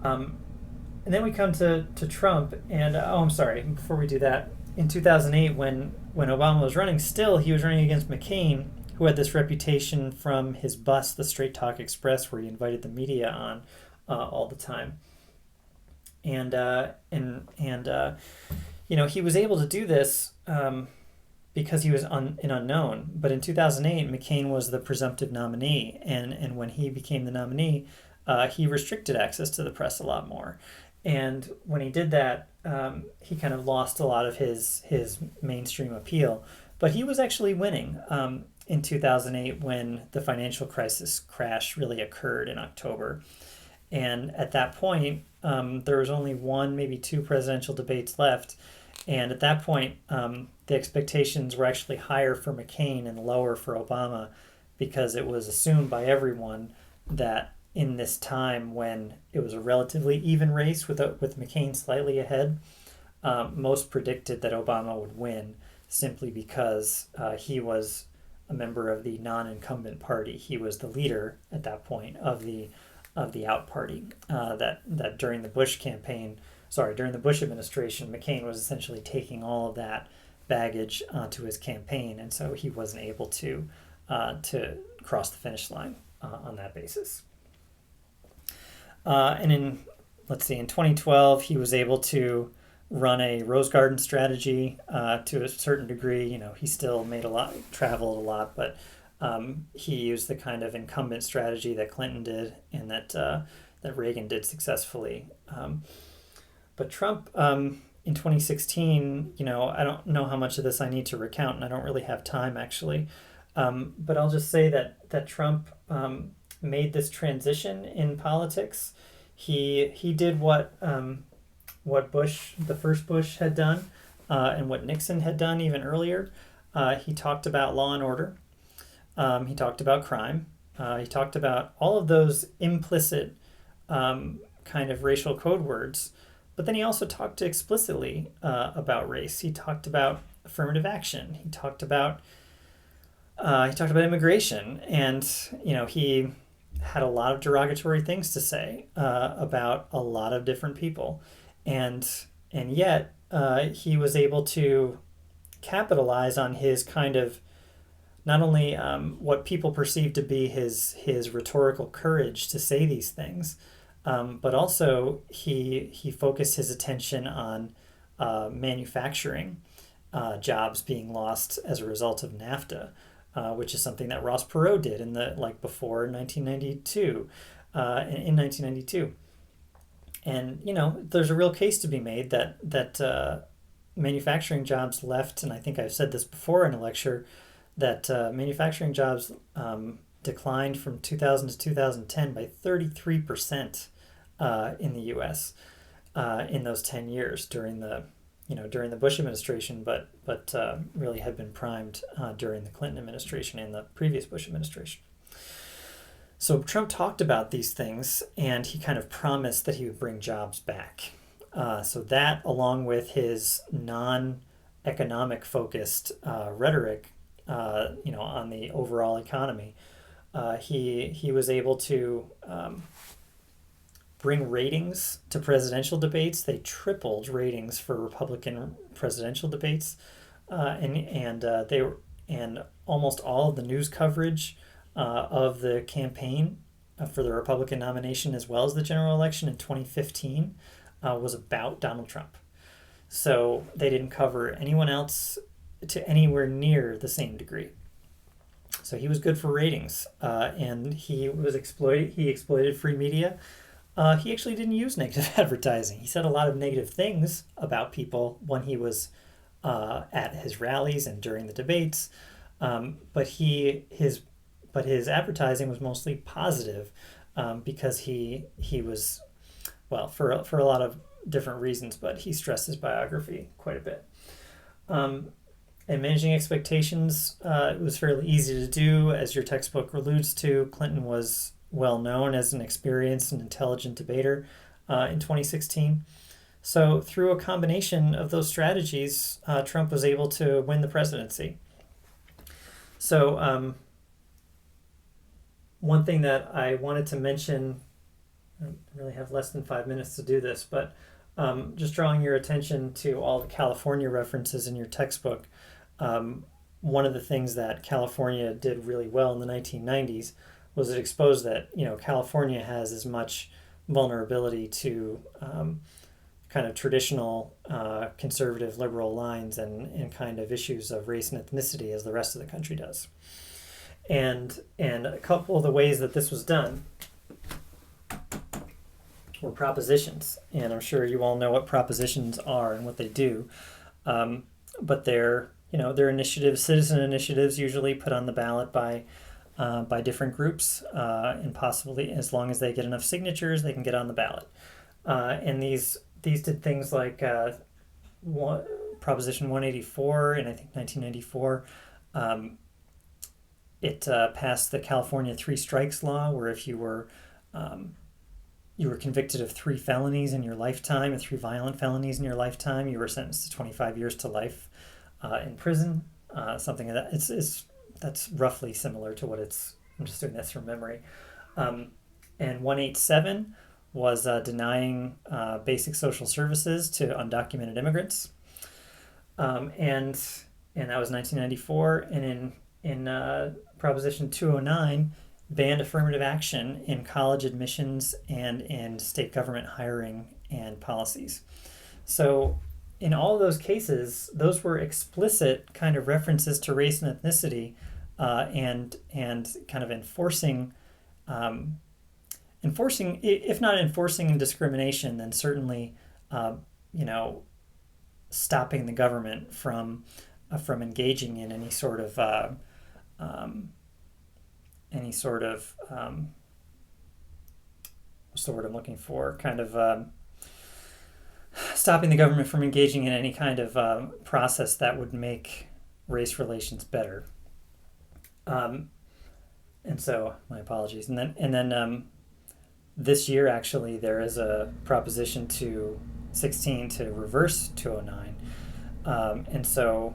And then we come to Trump, and I'm sorry, before we do that, in 2008, when Obama was running, still he was running against McCain, who had this reputation from his bus, the Straight Talk Express, where he invited the media on all the time. And he was able to do this because he was an unknown. But in 2008, McCain was the presumptive nominee, and when he became the nominee, he restricted access to the press a lot more. And when he did that, he kind of lost a lot of his mainstream appeal. But he was actually winning in 2008 when the financial crisis crash really occurred in October. And at that point, there was only one, maybe two presidential debates left. And at that point, the expectations were actually higher for McCain and lower for Obama, because it was assumed by everyone that in this time when it was a relatively even race with McCain slightly ahead, most predicted that Obama would win simply because he was a member of the non-incumbent party. He was the leader at that point of the out party. That during the during the Bush administration, McCain was essentially taking all of that baggage onto his campaign, and so he wasn't able to cross the finish line on that basis. And in 2012, he was able to run a Rose Garden strategy to a certain degree. He still traveled a lot, but he used the kind of incumbent strategy that Clinton did and that Reagan did successfully. But Trump, in 2016, I don't know how much of this I need to recount, and I don't really have time actually. But I'll just say that Trump made this transition in politics. He did what the first Bush had done, and what Nixon had done even earlier. He talked about law and order. He talked about crime. He talked about all of those implicit kind of racial code words. But then he also talked explicitly about race. He talked about affirmative action. He talked about immigration, and he had a lot of derogatory things to say about a lot of different people, and yet he was able to capitalize on his kind of not only what people perceived to be his rhetorical courage to say these things, but also he focused his attention on manufacturing jobs being lost as a result of NAFTA, which is something that Ross Perot did before 1992, in 1992. And there's a real case to be made that manufacturing jobs left, and I think I've said this before in a lecture, that manufacturing jobs declined from 2000 to 2010 by 33% in the U.S. In those 10 years during the Bush administration, but really had been primed during the Clinton administration and the previous Bush administration. So Trump talked about these things, and he kind of promised that he would bring jobs back. So that, along with his non-economic focused rhetoric, on the overall economy, he was able to bring ratings to presidential debates. They tripled ratings for Republican presidential debates, and almost all of the news coverage of the campaign for the Republican nomination, as well as the general election in 2015, was about Donald Trump. So they didn't cover anyone else to anywhere near the same degree. So he was good for ratings, and he exploited free media. He actually didn't use negative advertising. He said a lot of negative things about people when he was at his rallies and during the debates, but his advertising was mostly positive, because he was, well, for a lot of different reasons, but he stressed his biography quite a bit. And managing expectations, it was fairly easy to do. As your textbook alludes to, Clinton was well known as an experienced and intelligent debater in 2016. So through a combination of those strategies, Trump was able to win the presidency. So one thing that I wanted to mention, I really have less than 5 minutes to do this, but just drawing your attention to all the California references in your textbook. One of the things that California did really well in the 1990s was it exposed that California has as much vulnerability to kind of traditional conservative liberal lines and kind of issues of race and ethnicity as the rest of the country does. And a couple of the ways that this was done were propositions, and I'm sure you all know what propositions are and what they do. But they're initiatives, citizen initiatives, usually put on the ballot by different groups, and possibly as long as they get enough signatures, they can get on the ballot. And these did things like Proposition 184 in I think 1994. It passed the California Three Strikes Law, where if you were convicted of 3 felonies in your lifetime, and 3 violent felonies in your lifetime, you were sentenced to 25 years to life in prison. Something like that. That's roughly similar to what it's. I'm just doing this from memory. And 187 was denying basic social services to undocumented immigrants. And that was 1994. And in Proposition 209, banned affirmative action in college admissions and in state government hiring and policies. So in all of those cases, those were explicit kind of references to race and ethnicity, and kind of enforcing, if not enforcing discrimination, then certainly, stopping the government from engaging in any sort of what's the word I'm looking for? Kind of stopping the government from engaging in any kind of process that would make race relations better. And so, my apologies. And then this year, actually, there is a Proposition 216 to reverse 209. And so,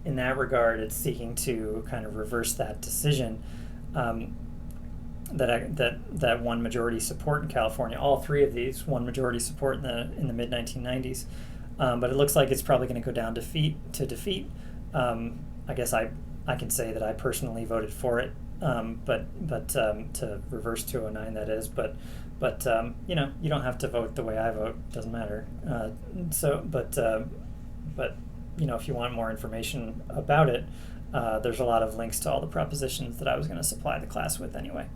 in that regard, it's seeking to kind of reverse that decision that won majority support in California. All 3 of these won majority support in the mid 1990s, but it looks like it's probably going to go down to defeat. I guess I can say that I personally voted for it, but to reverse 209, that is. But you don't have to vote the way I vote. Doesn't matter. But if you want more information about it, there's a lot of links to all the propositions that I was going to supply the class with anyway.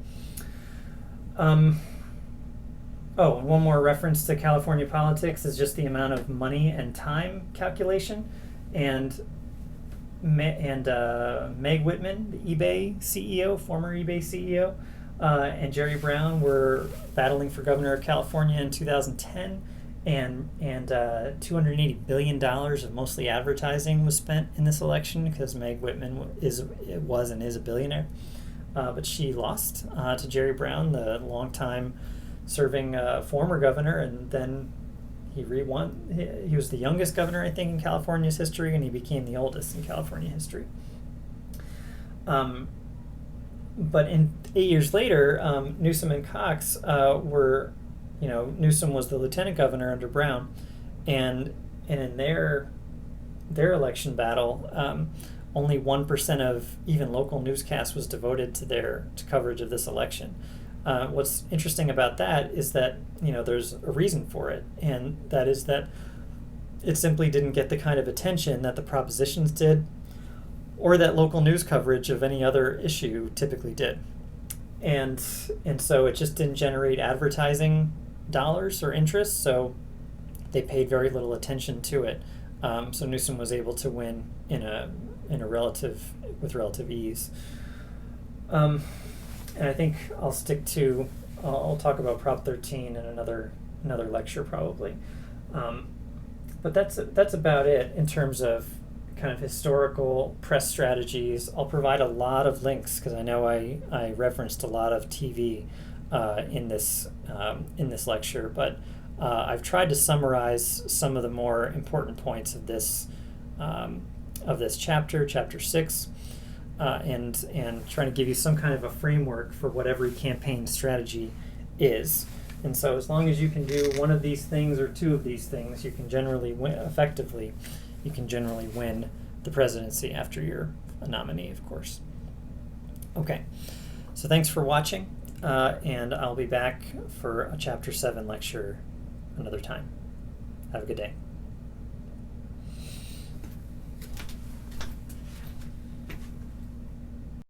One more reference to California politics is just the amount of money and time calculation. And Meg Whitman, the eBay CEO, former eBay CEO, and Jerry Brown were battling for governor of California in 2010. And $280 billion of mostly advertising was spent in this election because Meg Whitman was and is a billionaire. But she lost to Jerry Brown, the longtime serving former governor, and then he re-won. He was the youngest governor, I think, in California's history, and he became the oldest in California history. But 8 years later, Newsom and Cox were... Newsom was the lieutenant governor under Brown, and in their election battle, only 1% of even local newscasts was devoted to coverage of this election. What's interesting about that is that there's a reason for it, and that is that it simply didn't get the kind of attention that the propositions did, or that local news coverage of any other issue typically did, and so it just didn't generate advertising dollars or interest, so they paid very little attention to it. So Newsom was able to win with relative ease. And I think I'll talk about Prop 13 in another lecture probably. But that's about it in terms of kind of historical press strategies. I'll provide a lot of links because I know I referenced a lot of TV in this lecture, but I've tried to summarize some of the more important points of this chapter 6, and trying to give you some kind of a framework for what every campaign strategy is. And so as long as you can do one of these things or two of these things, you can generally win effectively. You can generally win the presidency after you're a nominee, of course. Okay, so thanks for watching, and I'll be back for a Chapter 7 lecture another time. Have a good day.